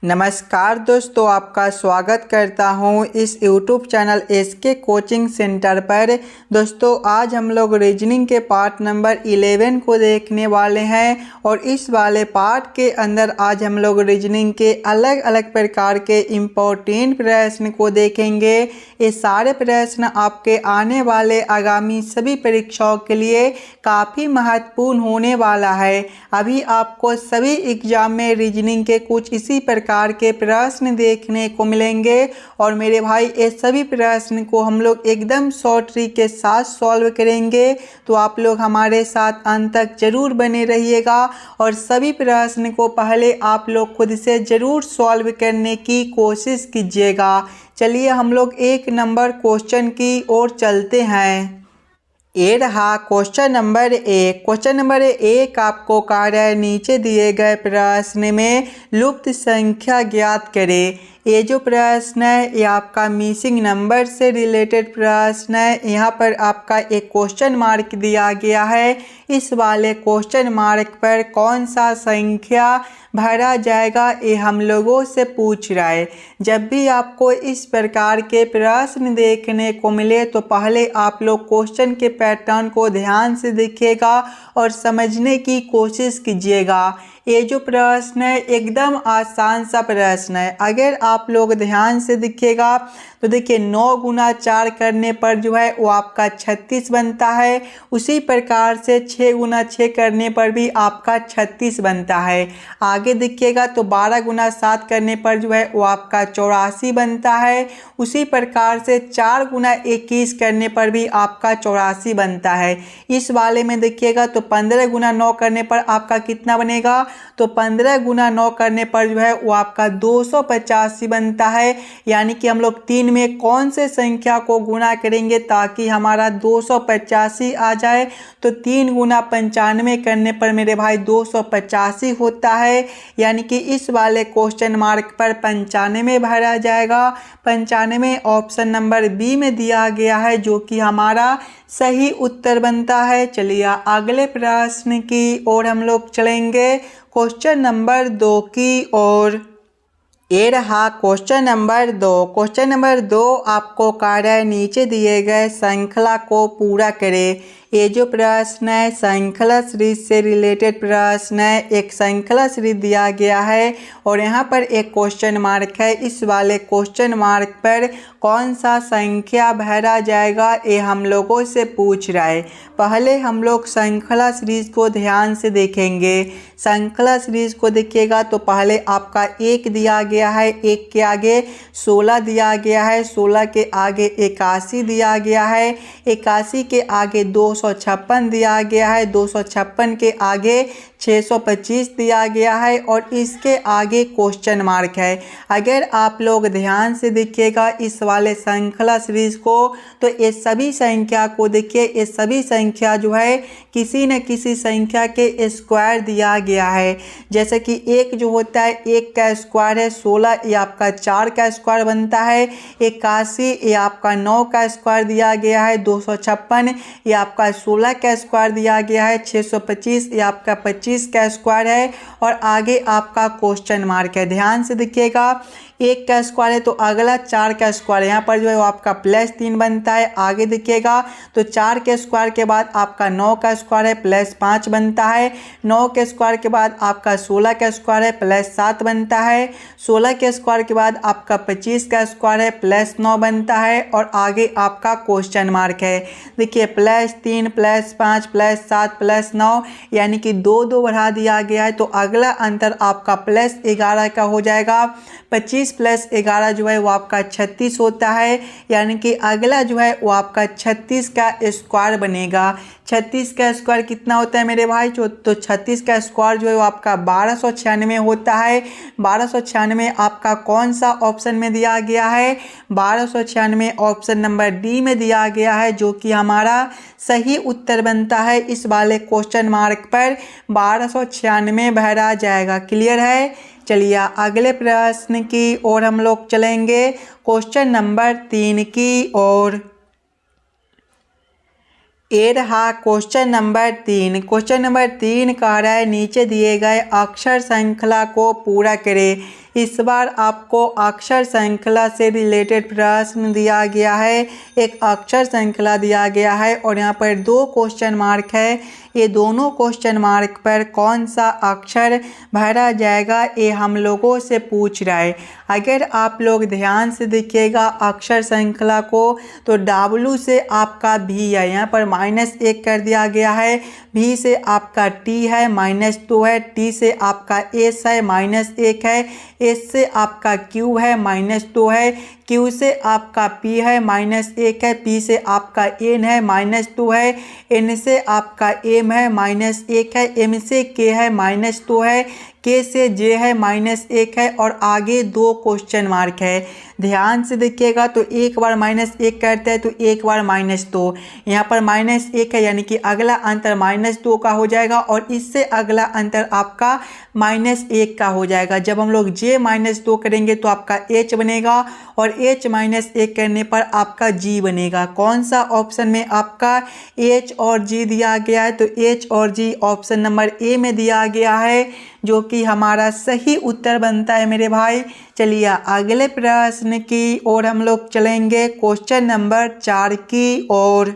नमस्कार दोस्तों, आपका स्वागत करता हूं इस YouTube channel SK coaching centre पर। दोस्तों आज हम लोग रीजनिंग के पार्ट नंबर 11 को देखने वाले हैं और इस वाले पार्ट के अंदर आज हम लोग रीजनिंग के अलग अलग प्रकार के इम्पोर्टेंट प्रश्न को देखेंगे। ये सारे प्रश्न आपके आने वाले आगामी सभी परीक्षाओं के लिए काफ़ी महत्वपूर्ण होने वाला है। अभी आपको सभी एग्जाम में रीजनिंग के कुछ इसी प्रकार के प्रश्न देखने को मिलेंगे और मेरे भाई ये सभी प्रश्न को हम लोग एकदम शॉर्ट ट्रिक के साथ सॉल्व करेंगे। तो आप लोग हमारे साथ अंत तक जरूर बने रहिएगा और सभी प्रश्न को पहले आप लोग खुद से जरूर सॉल्व करने की कोशिश कीजिएगा। चलिए हम लोग एक नंबर क्वेश्चन की ओर चलते हैं। ये रहा क्वेश्चन नंबर 1। क्वेश्चन नंबर 1 आपको कह रहा है नीचे दिए गए प्रश्न में लुप्त संख्या ज्ञात करें। ये जो प्रश्न है ये आपका मिसिंग नंबर से रिलेटेड प्रश्न है। यहाँ पर आपका एक क्वेश्चन मार्क दिया गया है। इस वाले क्वेश्चन मार्क पर कौन सा संख्या भरा जाएगा ये हम लोगों से पूछ रहा है। जब भी आपको इस प्रकार के प्रश्न देखने को मिले तो पहले आप लोग क्वेश्चन के पैटर्न को ध्यान से देखिएगा और समझने की कोशिश कीजिएगा। ये जो प्रश्न है एकदम आसान सा प्रश्न है। अगर आप लोग ध्यान से देखिएगा तो देखिए 9 गुना 4 करने पर जो है वो आपका 36 बनता है। उसी प्रकार से 6 गुना 6 करने पर भी आपका 36 बनता है। आगे देखिएगा तो 12 गुना 7 करने पर जो है वो आपका 84 बनता है। उसी प्रकार से 4 गुना 21 करने पर भी आपका 84 बनता है। इस वाले में देखिएगा तो 15 गुना 9 करने पर आपका कितना बनेगा, तो 15 गुना 9 करने पर जो है वो आपका 285 बनता है। यानी कि हम लोग 3 में कौन से संख्या को गुना करेंगे ताकि हमारा 285 आ जाए, तो 3 गुना 95 करने पर मेरे भाई 285 होता है। यानी कि इस वाले क्वेश्चन मार्क पर 95 भरा जाएगा। 95 ऑप्शन नंबर बी में दिया गया है जो कि हमारा सही उत्तर बनता है। चलिए अगले प्रश्न की ओर हम लोग चलेंगे, क्वेश्चन नंबर 2 की ओर। ये रहा क्वेश्चन नंबर 2। क्वेश्चन नंबर 2 आपको कह रहा है नीचे दिए गए श्रृंखला को पूरा करें। ये जो प्रश्न है श्रृंखला सीरीज से रिलेटेड प्रश्न है। एक श्रृंखला सीरीज दिया गया है और यहाँ पर एक क्वेश्चन मार्क है। इस वाले क्वेश्चन मार्क पर कौन सा संख्या भरा जाएगा ये हम लोगों से पूछ रहा है। पहले हम लोग श्रृंखला सीरीज को ध्यान से देखेंगे। श्रृंखला सीरीज को देखिएगा तो पहले आपका 1 दिया गया है, 1 के आगे 16 दिया गया है, 16 के आगे 81 दिया गया है, 81 के आगे 256 दिया गया है, 256 के आगे 625 दिया गया है और इसके आगे क्वेश्चन मार्क है। अगर आप लोग ध्यान से देखिएगा इस वाले श्रृंखला सीरीज को तो ये सभी संख्या को देखिए, ये सभी संख्या जो है किसी न किसी संख्या के स्क्वायर दिया गया है। जैसे कि 1 जो होता है 1 का स्क्वायर है 16, ये आपका 4 का स्क्वायर बनता है। 81 ये आपका 9 का स्क्वायर दिया गया है। 256 ये आपका 16 का स्क्वायर दिया गया है। 625 ये आपका 25 का स्क्वायर है और आगे आपका क्वेश्चन मार्क है। ध्यान से देखिएगा 1 का स्क्वायर है तो अगला 4 का स्क्वायर है, यहाँ पर जो है वो आपका +3 बनता है। आगे देखिएगा तो 4 के स्क्वायर के बाद आपका 9 का स्क्वायर है +5 बनता है। 9 के स्क्वायर के बाद आपका 16 का स्क्वायर है +7 बनता है। 16 के स्क्वायर के बाद आपका 25 का स्क्वायर है +9 बनता है और आगे आपका क्वेश्चन मार्क है। देखिए +3 +5 +7 +9 यानी कि 2 बढ़ा दिया गया है तो अगला अंतर आपका +11 का हो जाएगा। 25 + 11 जो है वो आपका 36 होता है। यानी कि अगला जो है वो आपका 36 का स्क्वायर बनेगा। 36 का स्क्वायर कितना होता है मेरे भाई, तो 36 का स्क्वायर जो है वो आपका 1296 होता है। 1296 आपका कौन सा ऑप्शन में दिया गया है, 1296 ऑप्शन नंबर डी में दिया गया है जो कि हमारा सही उत्तर बनता है। इस वाले क्वेश्चन मार्क पर 1296 भरा जाएगा। क्लियर है। चलिए अगले प्रश्न की ओर हम लोग चलेंगे, क्वेश्चन नंबर 3 की ओर। ये रहा क्वेश्चन नंबर 3। क्वेश्चन नंबर 3 कह रहा है नीचे दिए गए अक्षर श्रृंखला को पूरा करें। इस बार आपको अक्षर श्रृंखला से रिलेटेड प्रश्न दिया गया है। एक अक्षर श्रृंखला दिया गया है और यहाँ पर 2 क्वेश्चन मार्क है। ये दोनों क्वेश्चन मार्क पर कौन सा अक्षर भरा जाएगा ये हम लोगों से पूछ रहा है। अगर आप लोग ध्यान से देखिएगा अक्षर श्रृंखला को तो W से आपका V है, यहाँ पर -1 कर दिया गया है। V से आपका T है -2 है। T से आपका S है -1 है। S से आपका Q है -2 है। Q से आपका P है -1 है। P से आपका N है -2 है। N से आपका M है -1 है। M से K है -2 है। K से J है -1 है और आगे 2 क्वेश्चन मार्क है। ध्यान से देखिएगा तो एक बार -1 करते हैं तो एक बार -2, यहाँ पर -1 है यानी कि अगला अंतर -2 का हो जाएगा और इससे अगला अंतर आपका -1 का हो जाएगा। जब हम लोग J -2 करेंगे तो आपका H बनेगा और H -1 करने पर आपका G बनेगा। कौन सा ऑप्शन में आपका H और G दिया गया है तो H और G ऑप्शन नंबर A में दिया गया है, जो कि हमारा सही उत्तर बनता है मेरे भाई। चलिए अगले प्रश्न की ओर हम लोग चलेंगे, क्वेश्चन नंबर 4 की ओर।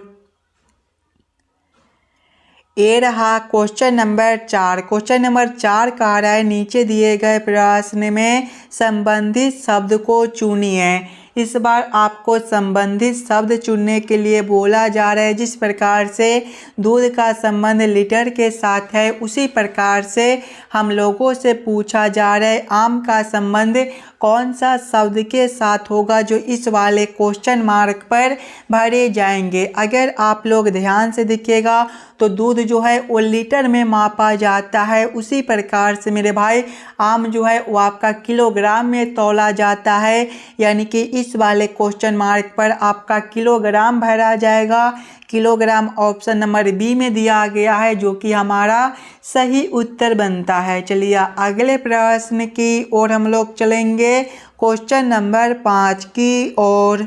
ये रहा क्वेश्चन नंबर 4। क्वेश्चन नंबर 4 कह रहा है नीचे दिए गए प्रश्न में संबंधित शब्द को चुनिए। इस बार आपको संबंधित शब्द चुनने के लिए बोला जा रहा है। जिस प्रकार से दूध का संबंध लीटर के साथ है उसी प्रकार से हम लोगों से पूछा जा रहा है आम का संबंध कौन सा शब्द के साथ होगा, जो इस वाले क्वेश्चन मार्क पर भरे जाएंगे। अगर आप लोग ध्यान से देखिएगा तो दूध जो है वो लीटर में मापा जाता है, उसी प्रकार से मेरे भाई आम जो है वो आपका किलोग्राम में तौला जाता है, यानी कि इस वाले क्वेश्चन मार्क पर आपका किलोग्राम भरा जाएगा। किलोग्राम ऑप्शन नंबर बी में दिया गया है, जो कि हमारा सही उत्तर बनता है। चलिए अगले प्रश्न की ओर हम लोग चलेंगे, क्वेश्चन नंबर 5 की ओर।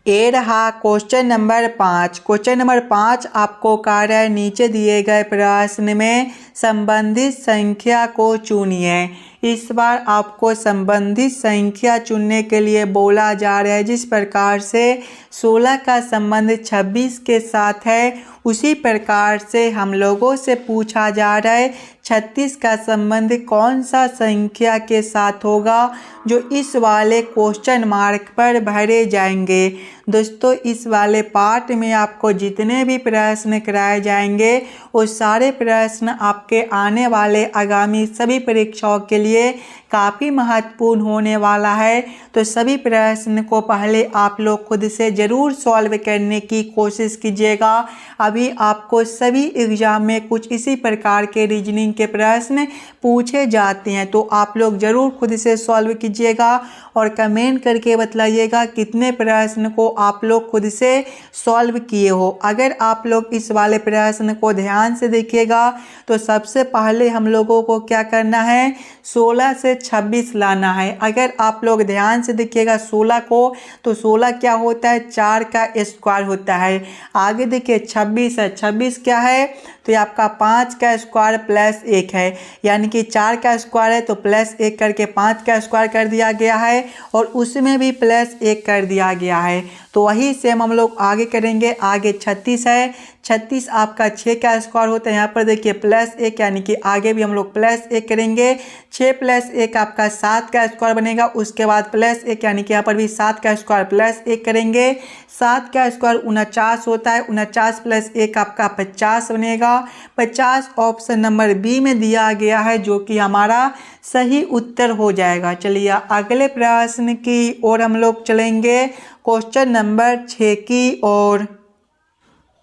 ये रहा क्वेश्चन नंबर 5। क्वेश्चन नंबर 5 आपको कह रहा है नीचे दिए गए प्रश्न में संबंधित संख्या को चुनिए। इस बार आपको संबंधित संख्या चुनने के लिए बोला जा रहा है। जिस प्रकार से 16 का संबंध 26 के साथ है उसी प्रकार से हम लोगों से पूछा जा रहा है 36 का संबंध कौन सा संख्या के साथ होगा, जो इस वाले क्वेश्चन मार्क पर भरे जाएंगे। दोस्तों इस वाले पार्ट में आपको जितने भी प्रश्न कराए जाएंगे वो सारे प्रश्न आपके आने वाले आगामी सभी परीक्षाओं के लिए काफ़ी महत्वपूर्ण होने वाला है। तो सभी प्रश्न को पहले आप लोग खुद से ज़रूर सॉल्व करने की कोशिश कीजिएगा। अभी आपको सभी एग्जाम में कुछ इसी प्रकार के रीजनिंग के प्रश्न पूछे जाते हैं, तो आप लोग ज़रूर खुद से सॉल्व कीजिएगा और कमेंट करके बतलाइएगा कितने प्रश्न को आप लोग खुद से सॉल्व किए हो। अगर आप लोग इस वाले प्रश्न को ध्यान से देखिएगा तो सबसे पहले हम लोगों को क्या करना है, 16 से 26 लाना है। अगर आप लोग ध्यान से देखिएगा 16 को तो 16 क्या होता है, 4 का स्क्वायर होता है। आगे देखिए 26 है, 26 क्या है तो ये आपका 5 का स्क्वायर प्लस 1 है, यानी कि 4 का स्क्वायर है तो प्लस 1 करके 5 का स्क्वायर कर दिया गया है और उसमें भी प्लस 1 कर दिया गया है। तो वही सेम हम लोग आगे करेंगे। आगे 36 है, 36 आपका 6 का स्क्वायर होता है। यहाँ पर देखिए प्लस 1 यानी कि आगे भी हम लोग प्लस 1 करेंगे। 6 प्लस 1 आपका 7 का स्क्वायर बनेगा। उसके बाद प्लस 1 यानी कि यहाँ पर भी 7 का स्क्वायर प्लस 1 करेंगे। 7 का स्क्वायर 49 होता है। 49 प्लस 1 आपका 50 बनेगा। 50 ऑप्शन नंबर बी में दिया गया है, जो कि हमारा सही उत्तर हो जाएगा। चलिए अगले प्रश्न की ओर हम लोग चलेंगे, क्वेश्चन नंबर 6 की ओर।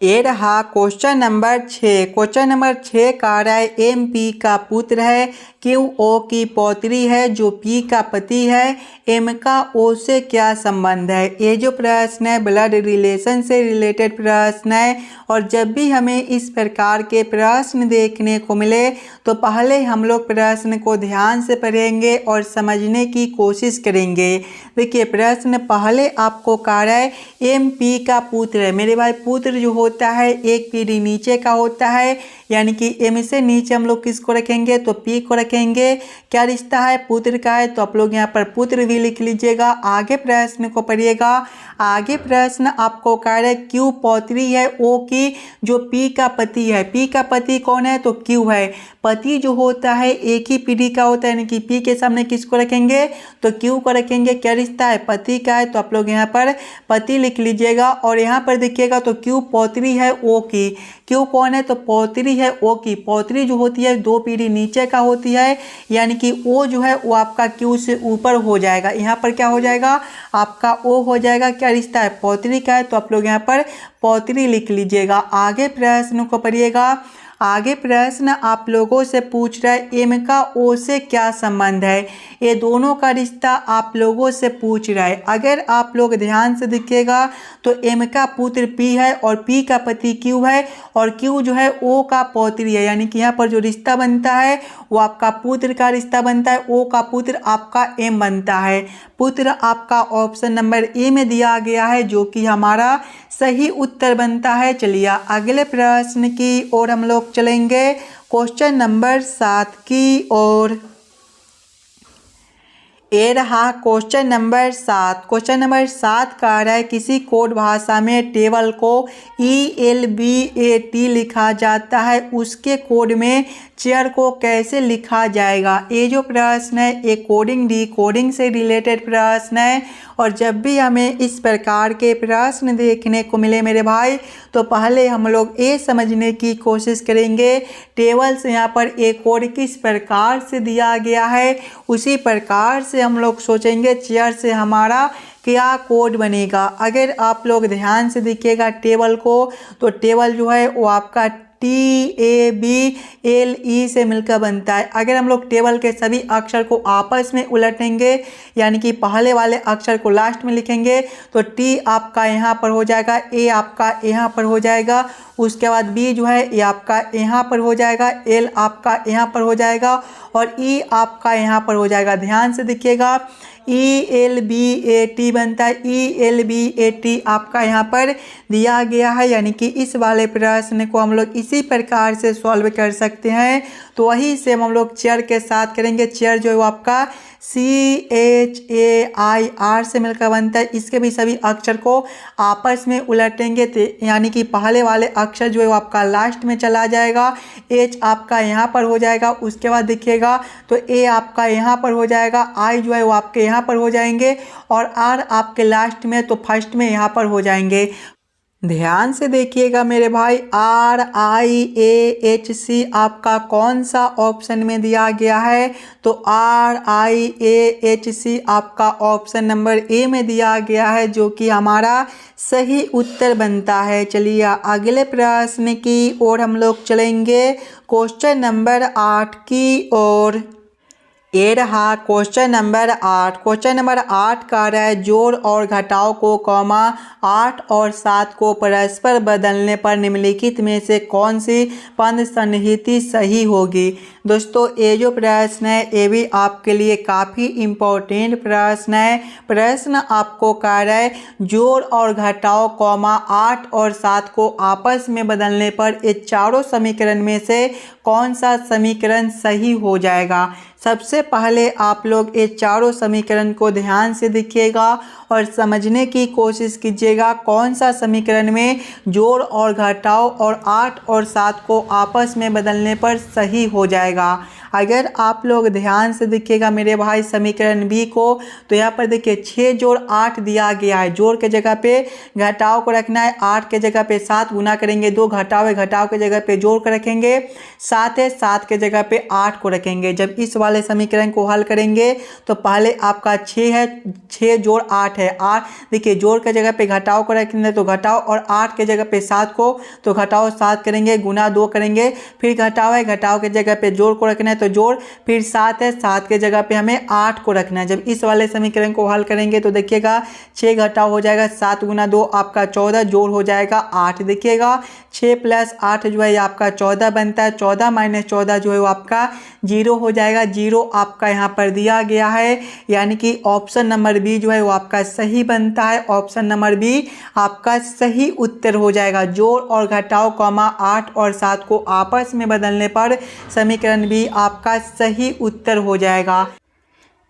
ये रहा क्वेश्चन नंबर 6। क्वेश्चन नंबर 6 कह रहा है एम पी का पुत्र है, क्यू ओ की पौत्री है, जो पी का पति है, एम का ओ से क्या संबंध है। ये जो प्रश्न है ब्लड रिलेशन से रिलेटेड प्रश्न है और जब भी हमें इस प्रकार के प्रश्न देखने को मिले तो पहले हम लोग प्रश्न को ध्यान से पढ़ेंगे और समझने की कोशिश करेंगे। देखिए प्रश्न पहले आपको कह रहा है एम पी का पुत्र है। मेरे भाई पुत्र जो होता होता है, एक पीढ़ी नीचे का होता है, यानी कि m से नीचे हम लोग किसको रखेंगे तो p को रखेंगे। क्या रिश्ता है, पुत्र का है, तो आप लोग यहाँ पर पुत्र भी लिख लीजिएगा। आगे प्रश्न को पढ़िएगा। आगे प्रश्न आपको कह रहे Q पौत्री है O की, जो P का पति है। P का पति कौन है तो Q है। पति जो होता है एक ही पीढ़ी का होता है, यानी कि P के सामने किसको रखेंगे तो Q को रखेंगे। क्या रिश्ता है, पति का है, तो आप लोग यहाँ पर पति लिख लीजिएगा। और यहाँ पर देखिएगा तो Q पौत्री है O की। Q कौन है तो पौत्री है O की। पौत्री जो होती है 2 पीढ़ी नीचे का होती है, यानी कि O जो है वो आपका Q से ऊपर हो जाएगा। यहाँ पर क्या हो जाएगा, आपका O हो जाएगा। क्या रिश्ता है, पौत्री का है, तो आप लोग यहाँ पर पौत्री लिख लीजिएगा। आगे प्रश्न को पढ़िएगा। आगे प्रश्न आप लोगों से पूछ रहा है M का O से क्या संबंध है। ये दोनों का रिश्ता आप लोगों से पूछ रहा है। अगर आप लोग ध्यान से देखिएगा तो M का पुत्र P है और P का पति Q है, और Q जो है O का पौत्री है, यानी कि यहाँ पर जो रिश्ता बनता है वो आपका पुत्र का रिश्ता बनता है। O का पुत्र आपका M बनता है। पुत्र आपका ऑप्शन नंबर ए में दिया गया है, जो कि हमारा सही उत्तर बनता है। चलिए अगले प्रश्न की ओर हम लोग चलेंगे, क्वेश्चन नंबर 7 की ओर। ये रहा क्वेश्चन नंबर 7। क्वेश्चन नंबर 7 कह रहा है किसी कोड भाषा में टेबल को ELBAT लिखा जाता है, उसके कोड में चेयर को कैसे लिखा जाएगा। ये जो प्रश्न है ये कोडिंग डिकोडिंग से रिलेटेड प्रश्न है, और जब भी हमें इस प्रकार के प्रश्न देखने को मिले मेरे भाई, तो पहले हम लोग ये समझने की कोशिश करेंगे टेबल से यहाँ पर एक कोड किस प्रकार से दिया गया है, उसी प्रकार से हम लोग सोचेंगे चेयर से हमारा क्या कोड बनेगा। अगर आप लोग ध्यान से देखिएगा टेबल को, तो टेबल जो है वो आपका TABLE से मिलकर बनता है। अगर हम लोग टेबल के सभी अक्षर को आपस में उलटेंगे, यानी कि पहले वाले अक्षर को लास्ट में लिखेंगे, तो T आपका यहाँ पर हो जाएगा, A आपका यहाँ पर हो जाएगा, उसके बाद B जो है ये आपका यहाँ पर हो जाएगा, L आपका यहाँ पर हो जाएगा, और E आपका यहाँ पर हो जाएगा। ध्यान से देखिएगा ELBAT बनता है। ELBAT आपका यहाँ पर दिया गया है, यानी कि इस वाले प्रश्न को हम लोग इसी प्रकार से सॉल्व कर सकते हैं। तो वही से हम लोग चेयर के साथ करेंगे। चेयर जो है वो आपका CHAIR से मिलकर बनता है। इसके भी सभी अक्षर को आपस में उलटेंगे, तो यानी कि पहले वाले अक्षर जो है वो आपका लास्ट में चला जाएगा, H आपका यहाँ पर हो जाएगा, उसके बाद देखिएगा तो A आपका यहाँ पर हो जाएगा, I जो है वो आपके यहाँ पर हो जाएंगे, और R आपके लास्ट में तो फर्स्ट में यहाँ पर हो जाएंगे। ध्यान से देखिएगा मेरे भाई, RIAHC आपका कौन सा ऑप्शन में दिया गया है, तो RIAHC आपका ऑप्शन नंबर ए में दिया गया है, जो कि हमारा सही उत्तर बनता है। चलिए अगले प्रश्न की ओर हम लोग चलेंगे, क्वेश्चन नंबर 8 की ओर। ये रहा क्वेश्चन नंबर 8। क्वेश्चन नंबर 8 कह रहा है जोड़ और घटाव को कॉमा 8 और 7 को परस्पर बदलने पर निम्नलिखित में से कौन सी पद सन्निहिति सही होगी। दोस्तों ये जो प्रश्न है ये भी आपके लिए काफ़ी इम्पोर्टेंट प्रश्न है। प्रश्न आपको कह रहा है जोड़ और घटाव कॉमा 8 और 7 को आपस में बदलने पर ये चारों समीकरण में से कौन सा समीकरण सही हो जाएगा। सबसे पहले आप लोग ये चारों समीकरण को ध्यान से देखिएगा और समझने की कोशिश कीजिएगा कौन सा समीकरण में जोड़ और घटाव और 8 और 7 को आपस में बदलने पर सही हो जाएगा। अगर आप लोग ध्यान से देखिएगा मेरे भाई समीकरण बी को, तो यहाँ पर देखिए 6 जोड़ 8 दिया गया है। जोड़ के जगह पे घटाव को रखना है, 8 के जगह पे 7 गुना करेंगे, 2 घटाव है, घटाव के जगह पे जोड़ कर रखेंगे, 7 है, 7 के जगह पे 8 को रखेंगे। जब इस वाले समीकरण को हल करेंगे तो पहले आपका 6 है, 6 जोड़ 8 है, 8 देखिए जोड़ के जगह पे घटाव को रखेंगे तो घटाव, और 8 के जगह पे 7 को तो घटाव 7 करेंगे, गुना 2 करेंगे, फिर घटाव है, घटाव के जगह पे जोड़ को रखना है तो जोड़, फिर 7 है, 7 के जगह पे हमें 8 को रखना है। जब इस वाले समीकरण को हल करेंगे तो देखिएगा 6 घटाव हो जाएगा, 7 गुना 2 आपका 14, जोड़ हो जाएगा 8। देखिएगा 6 प्लस 8 जो है आपका 14 बनता है, 14 माइनस 14 जो है वो आपका 0 हो जाएगा, 0 आपका यहाँ पर दिया गया है, यानी कि ऑप्शन नंबर बी जो है वो आपका सही बनता है। ऑप्शन नंबर बी आपका सही उत्तर हो जाएगा। जोड़ और घटाओ 8 और 7 को आपस में बदलने पर समीकरण बी आपका सही उत्तर हो जाएगा।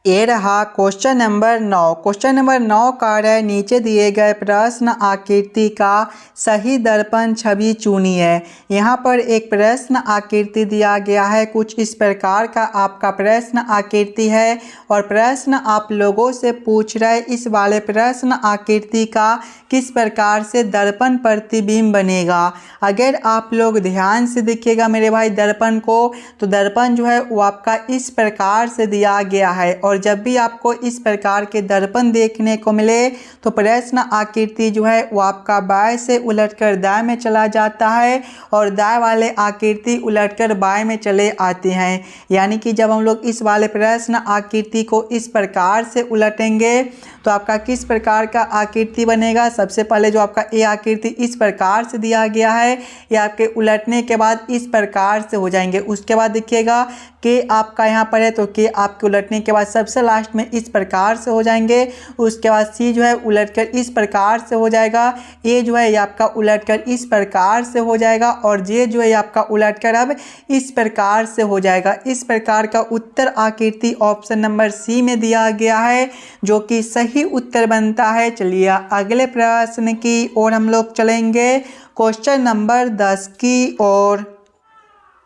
ये रहा क्वेश्चन नंबर 9। क्वेश्चन नंबर 9 कार्य है, नीचे दिए गए प्रश्न आकृति का सही दर्पण छवि चुनिए। यहाँ पर एक प्रश्न आकृति दिया गया है, कुछ इस प्रकार का आपका प्रश्न आकृति है और प्रश्न आप लोगों से पूछ रहे इस वाले प्रश्न आकृति का किस प्रकार से दर्पण प्रतिबिंब बनेगा। अगर आप लोग ध्यान से देखिएगा मेरे भाई दर्पण को, तो दर्पण जो है वो आपका इस प्रकार से दिया गया है और जब भी आपको इस प्रकार के दर्पण देखने को मिले तो प्रश्न आकृति जो है वो आपका बाएं से उलटकर दाएं में चला जाता है और दाएं वाले आकृति उलटकर बाएं में चले आते हैं। यानी कि जब हम लोग इस वाले प्रश्न आकृति को इस प्रकार से उलटेंगे तो आपका किस प्रकार का आकृति बनेगा। सबसे पहले जो आपका ये आकृति इस प्रकार से दिया गया है, ये आपके उलटने के बाद इस प्रकार से हो जाएंगे। उसके बाद देखिएगा कि आपका यहाँ पर है तो कि आपके उलटने के बाद सबसे लास्ट में इस प्रकार से हो जाएंगे। उसके बाद सी जो है उलटकर इस प्रकार से हो जाएगा। ए जो है ये आपका उलटकर इस प्रकार से हो जाएगा और जे जो है आपका उलटकर अब इस प्रकार से हो जाएगा। इस प्रकार का उत्तर आकृति ऑप्शन नंबर सी में दिया गया है, जो कि सही उत्तर बनता है। चलिए अगले प्रश्न की ओर हम लोग चलेंगे, क्वेश्चन नंबर 10 की ओर।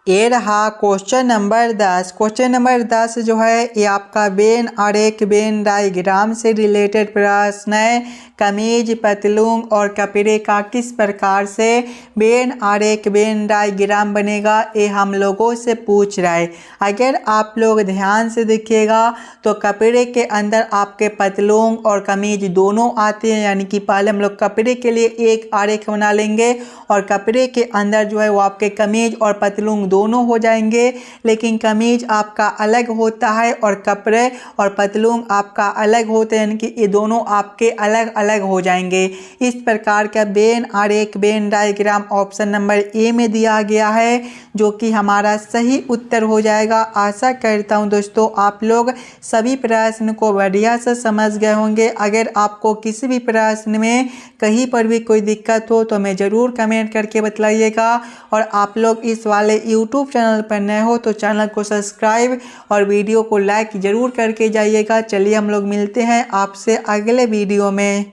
ये रहा क्वेश्चन नंबर 10। क्वेश्चन नंबर 10 जो है ये आपका वेन आरेख वेन डायग्राम से रिलेटेड प्रश्न है। कमीज पतलून और कपड़े का किस प्रकार से वेन आरेख वेन डायग्राम बनेगा, ये हम लोगों से पूछ रहा है। अगर आप लोग ध्यान से देखिएगा तो कपड़े के अंदर आपके पतलून और कमीज दोनों आते हैं, यानी कि पहले हम लोग कपड़े के लिए एक आरेख बना लेंगे और कपड़े के अंदर जो है वो आपके कमीज और पतलून दोनों हो जाएंगे। लेकिन कमीज आपका अलग होता है और कपड़े और पतलून आपका अलग होते हैं, यानी कि ये दोनों आपके अलग अलग हो जाएंगे। इस प्रकार का वेन आरेख Venn diagram option number A में दिया गया है, जो कि हमारा सही उत्तर हो जाएगा। आशा करता हूं दोस्तों आप लोग सभी प्रश्न को बढ़िया से समझ गए होंगे। अगर आपको किसी भी प्रश्न में कहीं पर भी कोई दिक्कत हो तो हमें ज़रूर कमेंट करके बताइएगा। और आप लोग इस वाले यूट्यूब चैनल पर नए हो तो चैनल को सब्सक्राइब और वीडियो को लाइक ज़रूर करके जाइएगा। चलिए हम लोग मिलते हैं आपसे अगले वीडियो में।